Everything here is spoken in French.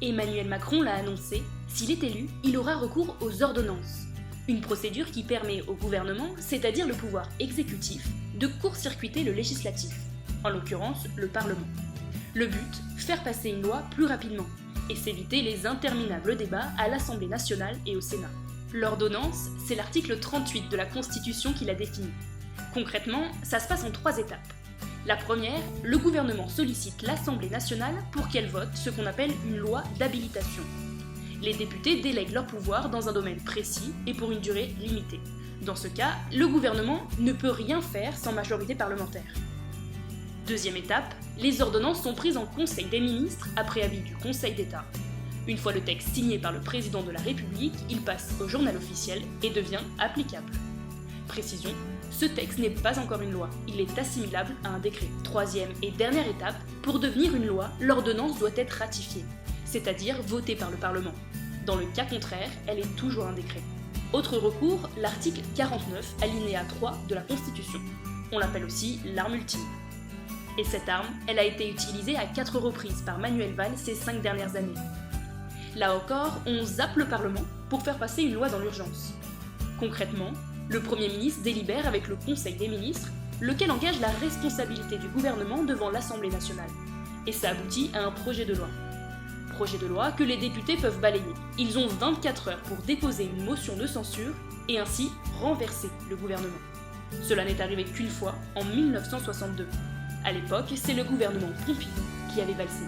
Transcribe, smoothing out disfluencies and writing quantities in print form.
Emmanuel Macron l'a annoncé, s'il est élu, il aura recours aux ordonnances. Une procédure qui permet au gouvernement, c'est-à-dire le pouvoir exécutif, de court-circuiter le législatif, en l'occurrence le Parlement. Le but, faire passer une loi plus rapidement, et s'éviter les interminables débats à l'Assemblée nationale et au Sénat. L'ordonnance, c'est l'article 38 de la Constitution qui la définit. Concrètement, ça se passe en 3 étapes. La première, le gouvernement sollicite l'Assemblée nationale pour qu'elle vote ce qu'on appelle une loi d'habilitation. Les députés délèguent leur pouvoir dans un domaine précis et pour une durée limitée. Dans ce cas, le gouvernement ne peut rien faire sans majorité parlementaire. Deuxième étape, les ordonnances sont prises en Conseil des ministres après avis du Conseil d'État. Une fois le texte signé par le président de la République, il passe au journal officiel et devient applicable. Précision, ce texte n'est pas encore une loi, il est assimilable à un décret. Troisième et dernière étape, pour devenir une loi, l'ordonnance doit être ratifiée, c'est-à-dire votée par le Parlement. Dans le cas contraire, elle est toujours un décret. Autre recours, l'article 49, alinéa 3 de la Constitution. On l'appelle aussi l'arme ultime. Et cette arme, elle a été utilisée à 4 reprises par Manuel Valls ces 5 dernières années. Là encore, on zappe le Parlement pour faire passer une loi dans l'urgence. Concrètement, le Premier ministre délibère avec le Conseil des ministres, lequel engage la responsabilité du gouvernement devant l'Assemblée nationale. Et ça aboutit à un projet de loi. Projet de loi que les députés peuvent balayer. Ils ont 24 heures pour déposer une motion de censure et ainsi renverser le gouvernement. Cela n'est arrivé qu'une fois, en 1962. À l'époque, c'est le gouvernement Pompidou qui avait valsé.